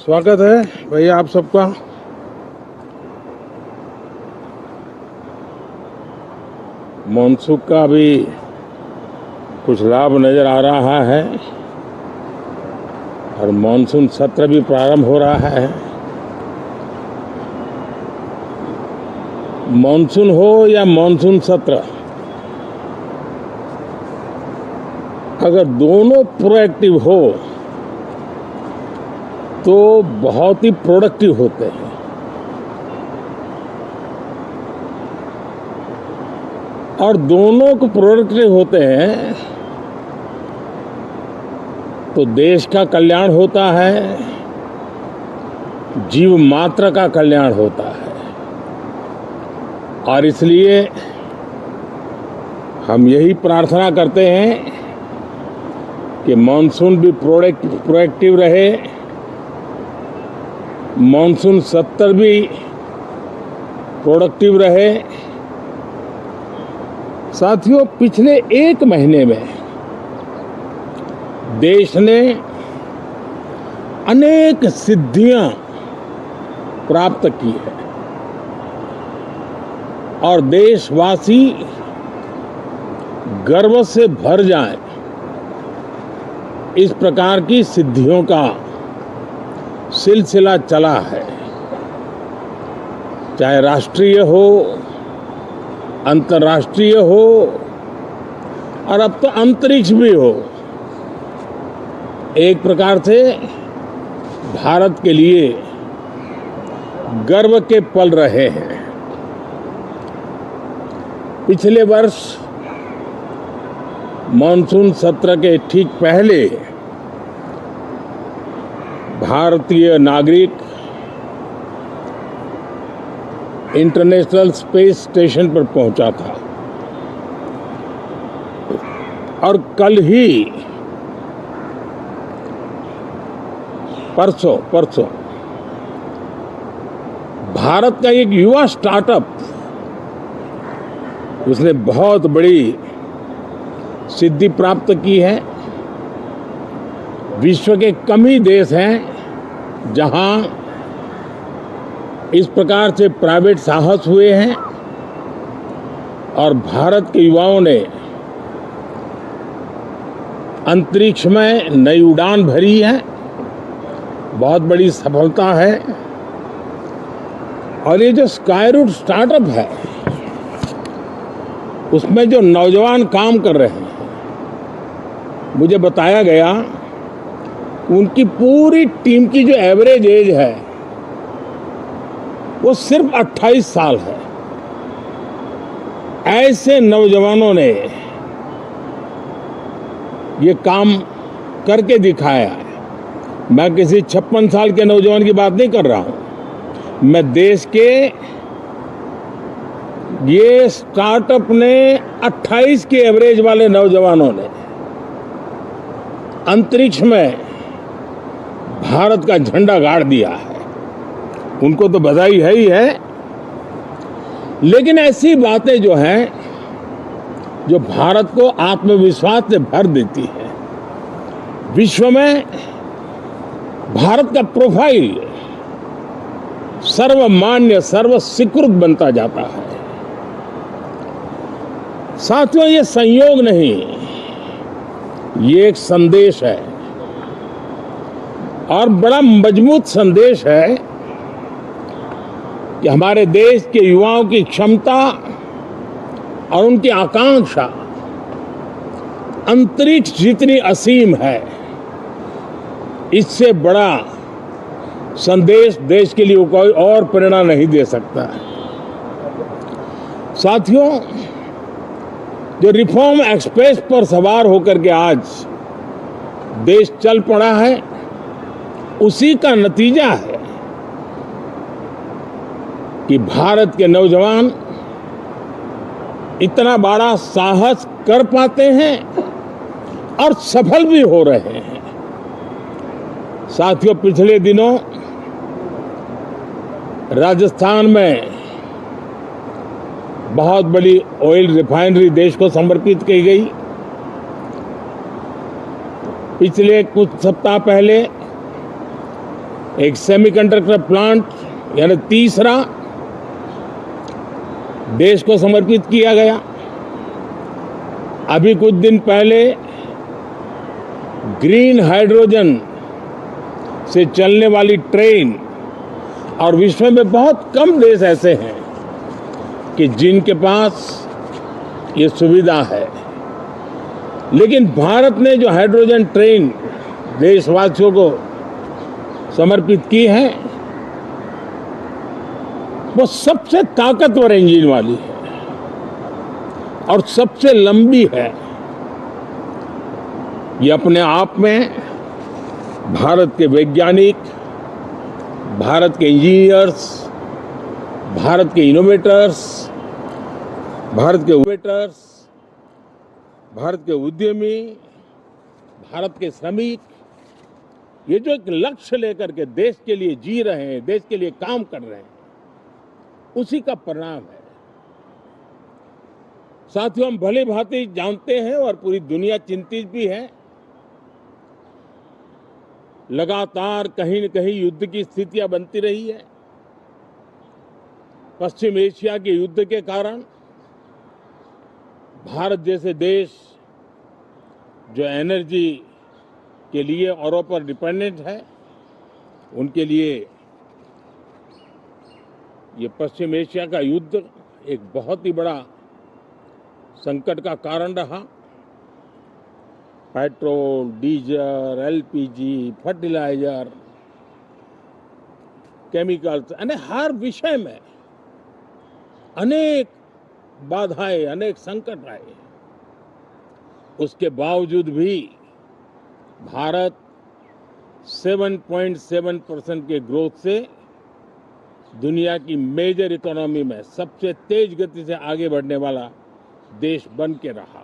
स्वागत है भैया आप सबका। मानसून का भी कुछ लाभ नजर आ रहा है और मानसून सत्र भी प्रारंभ हो रहा है। मानसून हो या मानसून सत्र, अगर दोनों प्रोएक्टिव हो तो बहुत ही प्रोडक्टिव होते हैं। और दोनों को प्रोडक्टिव होते हैं तो देश का कल्याण होता है, जीव मात्र का कल्याण होता है। और इसलिए हम यही प्रार्थना करते हैं कि मानसून भी प्रोएक्टिव रहे, मानसून सत्र भी प्रोडक्टिव रहे। साथियों, पिछले एक महीने में देश ने अनेक सिद्धियां प्राप्त की है और देशवासी गर्व से भर जाएं, इस प्रकार की सिद्धियों का सिलसिला चला है। चाहे राष्ट्रीय हो, अंतर्राष्ट्रीय हो और अब तो अंतरिक्ष भी हो, एक प्रकार से भारत के लिए गर्व के पल रहे हैं। पिछले वर्ष मानसून सत्र के ठीक पहले भारतीय नागरिक इंटरनेशनल स्पेस स्टेशन पर पहुंचा था और कल ही परसों भारत का एक युवा स्टार्टअप, उसने बहुत बड़ी सिद्धि प्राप्त की है। विश्व के कम ही देश हैं जहां इस प्रकार से प्राइवेट साहस हुए हैं और भारत के युवाओं ने अंतरिक्ष में नई उड़ान भरी है। बहुत बड़ी सफलता है। और ये जो स्काईरूट स्टार्टअप है, उसमें जो नौजवान काम कर रहे हैं, मुझे बताया गया उनकी पूरी टीम की जो एवरेज एज है वो सिर्फ 28 साल है। ऐसे नौजवानों ने ये काम करके दिखाया है। मैं किसी 56 साल के नौजवान की बात नहीं कर रहा हूं, मैं देश के ये स्टार्टअप ने 28 के एवरेज वाले नौजवानों ने अंतरिक्ष में भारत का झंडा गाड़ दिया है। उनको तो बधाई है ही है, लेकिन ऐसी बातें जो हैं जो भारत को आत्मविश्वास से भर देती है। विश्व में भारत का प्रोफाइल सर्वमान्य, सर्वस्वीकृत बनता जाता है। साथियों, ये संयोग नहीं, ये एक संदेश है और बड़ा मजबूत संदेश है कि हमारे देश के युवाओं की क्षमता और उनकी आकांक्षा अंतरिक्ष जितनी असीम है, इससे बड़ा संदेश देश के लिए कोई और प्रेरणा नहीं दे सकता है। साथियों, जो रिफॉर्म एक्सप्रेस पर सवार होकर के आज देश चल पड़ा है, उसी का नतीजा है कि भारत के नौजवान इतना बड़ा साहस कर पाते हैं और सफल भी हो रहे हैं। साथियों, पिछले दिनों राजस्थान में बहुत बड़ी ऑयल रिफाइनरी देश को समर्पित की गई। पिछले कुछ सप्ताह पहले एक सेमीकंडक्टर प्लांट यानी तीसरा देश को समर्पित किया गया। अभी कुछ दिन पहले ग्रीन हाइड्रोजन से चलने वाली ट्रेन, और विश्व में बहुत कम देश ऐसे हैं कि जिनके पास ये सुविधा है, लेकिन भारत ने जो हाइड्रोजन ट्रेन देशवासियों को समर्पित की है वो सबसे ताकतवर इंजन वाली है और सबसे लंबी है। ये अपने आप में भारत के वैज्ञानिक, भारत के इंजीनियर्स, भारत के इनोवेटर्स, भारत के उद्यमी, भारत के श्रमिक, ये जो एक लक्ष्य लेकर के देश के लिए जी रहे हैं, देश के लिए काम कर रहे हैं, उसी का परिणाम है। साथियों, हम भली भांति जानते हैं और पूरी दुनिया चिंतित भी है, लगातार कहीं न कहीं युद्ध की स्थितियां बनती रही है। पश्चिम एशिया के युद्ध के कारण भारत जैसे देश जो एनर्जी के लिए औरों पर डिपेंडेंट है, उनके लिए ये पश्चिम एशिया का युद्ध एक बहुत ही बड़ा संकट का कारण रहा। Petrol, diesel, LPG, fertiliser, chemicals, यानी हर विषय में अनेक बाधाएं, अनेक संकट आए। उसके बावजूद भी भारत 7.7% के ग्रोथ से दुनिया की मेजर इकोनॉमी में सबसे तेज गति से आगे बढ़ने वाला देश बन के रहा।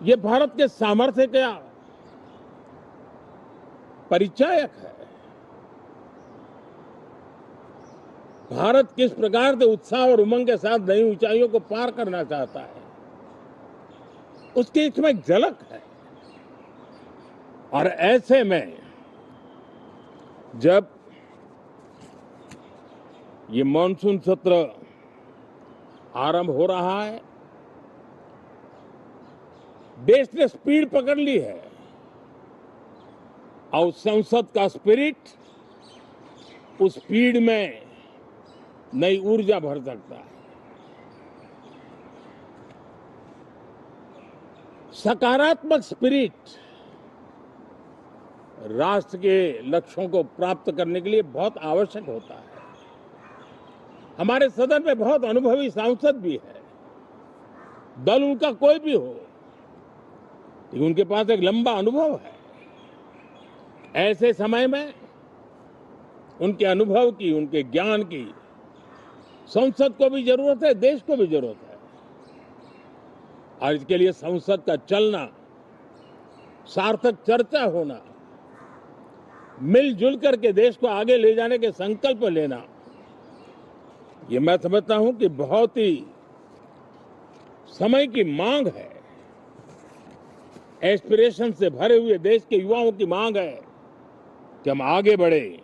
ये भारत के सामर्थ्य का परिचायक है। भारत किस प्रकार से उत्साह और उमंग के साथ नई ऊंचाइयों को पार करना चाहता है, उसकी इसमें एक झलक है। और ऐसे में जब ये मॉनसून सत्र आरंभ हो रहा है, देश ने स्पीड पकड़ ली है और संसद का स्पिरिट उस स्पीड में नई ऊर्जा भर सकता है। सकारात्मक स्पिरिट राष्ट्र के लक्ष्यों को प्राप्त करने के लिए बहुत आवश्यक होता है। हमारे सदन में बहुत अनुभवी सांसद भी है, दल उनका कोई भी हो, लेकिन उनके पास एक लंबा अनुभव है। ऐसे समय में उनके अनुभव की, उनके ज्ञान की संसद को भी जरूरत है, देश को भी जरूरत है। और इसके लिए संसद का चलना, सार्थक चर्चा होना, मिलजुल करके देश को आगे ले जाने के संकल्प लेना, ये मैं समझता हूं कि बहुत ही समय की मांग है। एस्पिरेशन से भरे हुए देश के युवाओं की मांग है कि हम आगे बढ़े।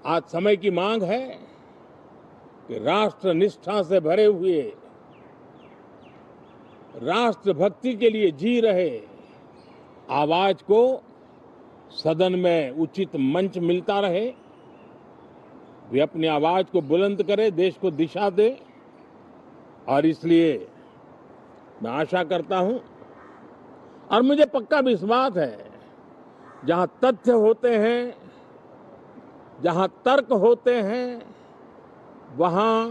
आज समय की मांग है कि राष्ट्र निष्ठा से भरे हुए, राष्ट्र भक्ति के लिए जी रहे आवाज को सदन में उचित मंच मिलता रहे, वे अपनी आवाज को बुलंद करे, देश को दिशा दे। और इसलिए मैं आशा करता हूं और मुझे पक्का विश्वास है, जहां तथ्य होते हैं, जहां तर्क होते हैं, वहां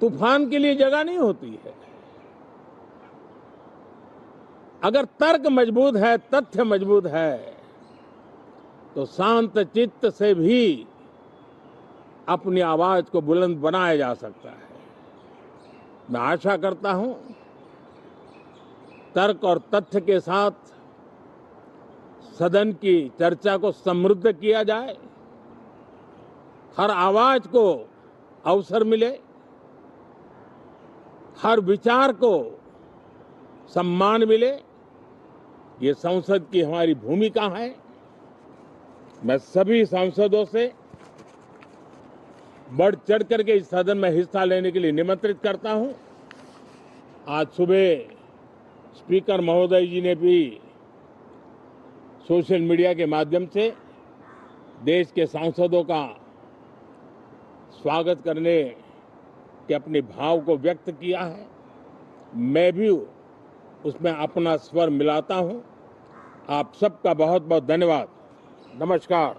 तूफान के लिए जगह नहीं होती है। अगर तर्क मजबूत है, तथ्य मजबूत है, तो शांत चित्त से भी अपनी आवाज को बुलंद बनाया जा सकता है। मैं आशा करता हूं तर्क और तथ्य के साथ सदन की चर्चा को समृद्ध किया जाए, हर आवाज को अवसर मिले, हर विचार को सम्मान मिले, ये संसद की हमारी भूमिका है। मैं सभी सांसदों से बढ़ चढ़ करके इस सदन में हिस्सा लेने के लिए निमंत्रित करता हूं। आज सुबह स्पीकर महोदय जी ने भी सोशल मीडिया के माध्यम से देश के सांसदों का स्वागत करने के अपने भाव को व्यक्त किया है। मैं भी उसमें अपना स्वर मिलाता हूं। आप सबका बहुत बहुत धन्यवाद। नमस्कार।